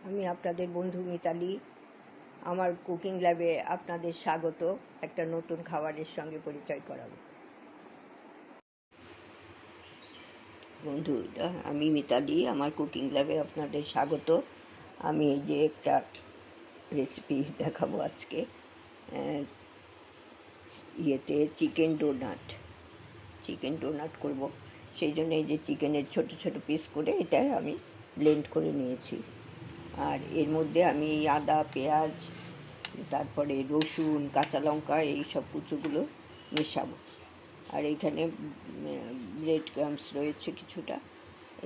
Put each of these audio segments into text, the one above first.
আমি আপনাদের বন্ধু মিতালি। আমার কুকিং ল্যাবে আপনাদের স্বাগত। একটা নতুন খাবারের সঙ্গে পরিচয় করাবো। বন্ধুরা, আমি মিতালি, আমার কুকিং ল্যাবে আপনাদের স্বাগত। আমি এই যে একটা রেসিপি দেখাবো আজকে। চিকেন ডোনাট করব। সেই জন্য এই যে চিকেনের ছোট ছোট পিস করে এটা আমি ব্লেন্ড করে নিয়েছি। আর এর মধ্যে আমি আদা, পেঁয়াজ, তারপরে রসুন, কাঁচা লঙ্কা এই সব কুচোগুলো মেশাবো। আর এইখানে ব্রেড ক্রাম্বস রয়েছে কিছুটা।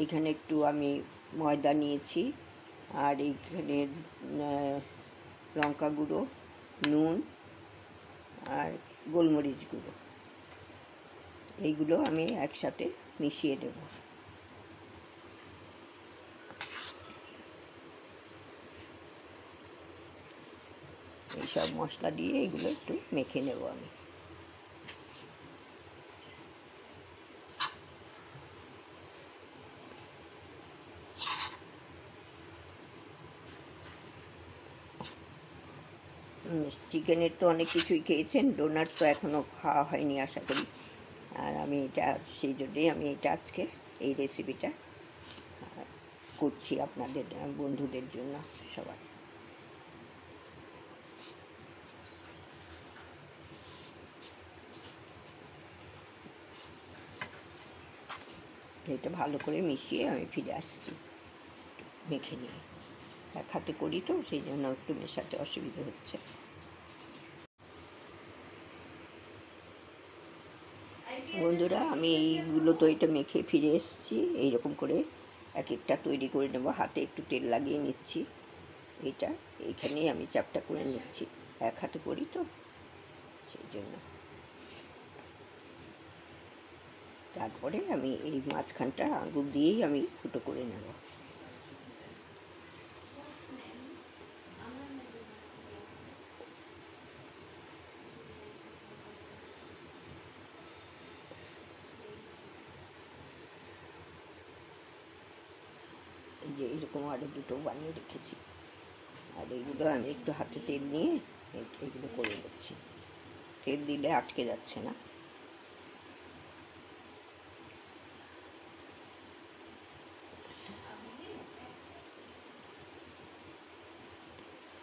এইখানে একটু আমি ময়দা নিয়েছি। আর এইখানে লঙ্কা গুঁড়ো, নুন আর গোলমরিচ গুঁড়ো, এইগুলো আমি একসাথে মিশিয়ে দেবো। এইসব মশলা দিয়ে এগুলো একটু মেখে নেব আমি। চিকেনের তো অনেক কিছুই খেয়েছেন, ডোনাট তো এখনও খাওয়া হয়নি আশা করি। আর আমি সেই জন্যেই আমি আজকে এই রেসিপিটা করছি আপনাদের বন্ধুদের জন্য সবার। এটা ভালো করে মিশিয়ে আমি ফিরে আসছি মেখে নিয়ে। এক হাতে করি তো সেই জন্য একটু মেশাতে অসুবিধা হচ্ছে। বন্ধুরা, আমি এইগুলো তো এটা মেখে ফিরে এসেছি। এইরকম করে এক একটা তৈরি করে নেবো। হাতে একটু তেল লাগিয়ে নিচ্ছি। এইখানেই আমি চাপটা করে নিচ্ছি, এক হাতে করি তো সেই জন্য। তারপরে আমি এই মাঝখানটা আঙুল দিয়েই আমি ফুটো করে নেব। যে এরকম আরও দুটো বানিয়ে রেখেছি। আর এইগুলো আমি একটু হাতে তেল নিয়ে এইগুলো করে দিচ্ছি। তেল দিলে আটকে যাচ্ছে না।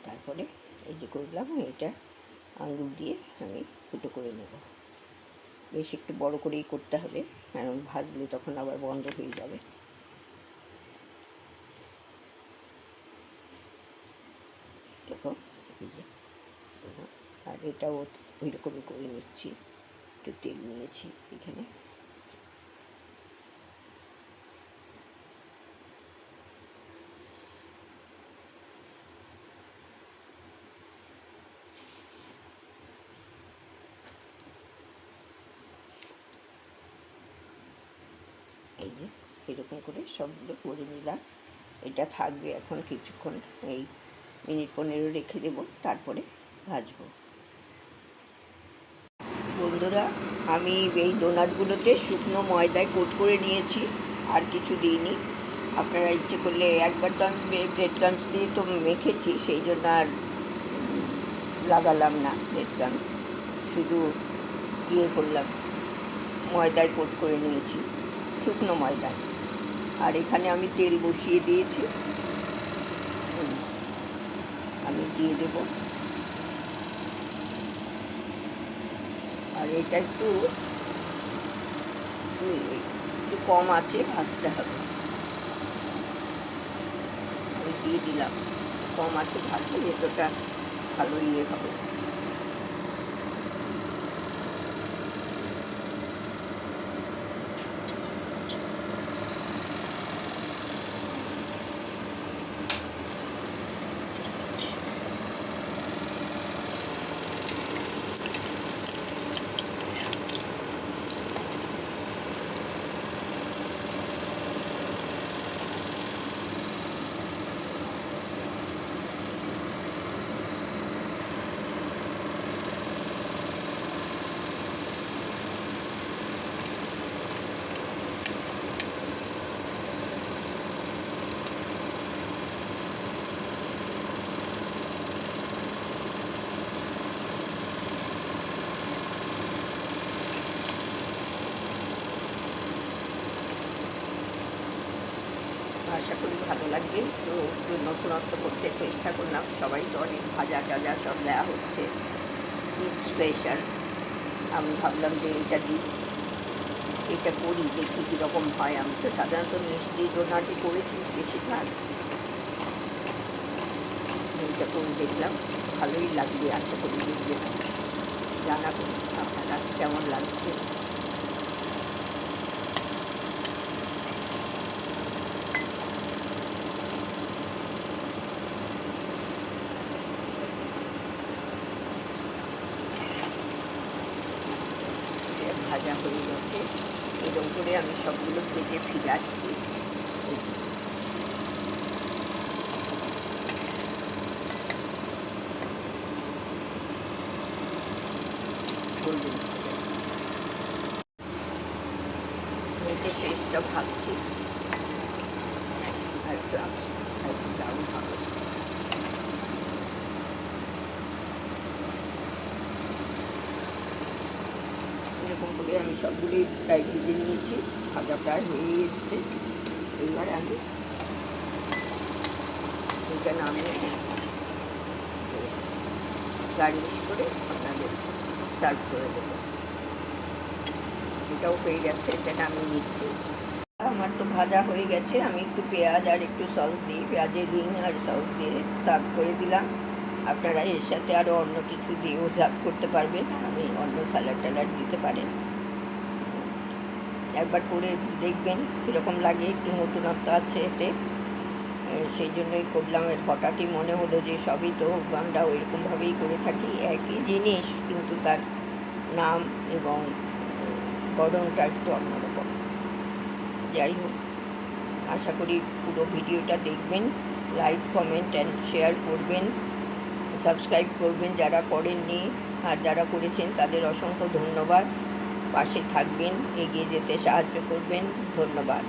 তারপরে এই যে করলাম, এটা আঙুল দিয়ে আমি ফুটো করে নেব। বেশ একটু বড় করেই করতে হবে, কারণ ভাজলে তখন আবার বন্ধ হয়ে যাবে। দেখো, এই যে, আর এটাও ওই রকমই করে নিচ্ছি। একটু তেল নিয়েছি এখানে। এই যে এরকম করে সবগুলো করে নিলাম। এটা থাকবে এখন কিছুক্ষণ, এই মিনিট 15 রেখে দেবো, তারপরে ভাজবো। বন্ধুরা, আমি এই ডোনাটগুলোতে শুকনো ময়দায় কোট করে নিয়েছি, আর কিছু দিইনি। আপনারা ইচ্ছে করলে, একবার তো আমি ব্রেড ক্রাম্বস দিয়ে তো মেখেছি, সেই জন্য আর লাগালাম না ব্রেড ক্রাম্বস, শুধু করলাম, ময়দায় কোট করে নিয়েছি, শুকনো ময়দায়। আর এখানে আমি তেল বসিয়ে দিয়েছি, আমি দিয়ে দেব। আর এটা একটু কম আঁচে ভাজতে হবে। আমি দিয়ে দিলাম, কম আঁচে ভাজলে ভেতরটা ভালো হবে। আশা করি ভালো লাগবে। তো একটু নতুনত্ব করতে চেষ্টা করলাম। সবাই তো অনেক ভাজা টাজা সব দেওয়া হচ্ছে, ঈদ স্পেশাল। আমি ভাবলাম যে এটা করি, দেখি কীরকম হয়। আমি তো সাধারণত মিষ্টি ডোনাটই করেছি বেশিরভাগ, এইটা করে দেখলাম, ভালোই লাগবে। আশা করি দেখবেন, জানাবেন আপনারা কেমন লাগছে। ভাজা হয়ে গেছে, এরকম করে আমি সবগুলো কেটে ফিরে আসছি। গোল্ডেন মেটে শেষটা ভাবছি, আর একটু আসছি, আর একটু দারুণ হবে। এরকম করে আমি সবগুলি প্রায় ভেজে নিয়েছি, ভাজা প্রায় হয়ে এসছে। এইবার আমি এটা নামিয়ে গার্নিশ করে আপনাদের সার্ভ করে দেবো। এটাও হয়ে গেছে, এটা নামিয়ে নিচ্ছি। আমার তো ভাজা হয়ে গেছে, আমি একটু পেঁয়াজ আর একটু সস দিয়ে, পেঁয়াজের রিং আর সস দিয়ে সার্ভ করে দিলাম। আপনারা এর সাথে আরও অন্য কিছু দিয়েও সার্ভ করতে পারবেন, আমি অন্য স্যালাড ট্যালাড দিতে পারেন। একবার করে দেখবেন কীরকম লাগে, একটু নতুনত্ব আছে এতে, সেই জন্যই করলাম। হঠাৎই মনে হলো যে সবই তো আমরাও এরকমভাবেই করে থাকি, একই জিনিস, কিন্তু তার নাম এবং গড়নটা একটু অন্যরকম। যাই হোক, আশা করি পুরো ভিডিওটা দেখবেন, লাইক কমেন্ট অ্যান্ড শেয়ার করবেন, সাবস্ক্রাইব করবেন যারা করেননি, আর যারা করেছেন তাদের অসংখ্য ধন্যবাদ। পাশে থাকবেন, এগিয়ে যেতে সাহায্য করবেন। ধন্যবাদ।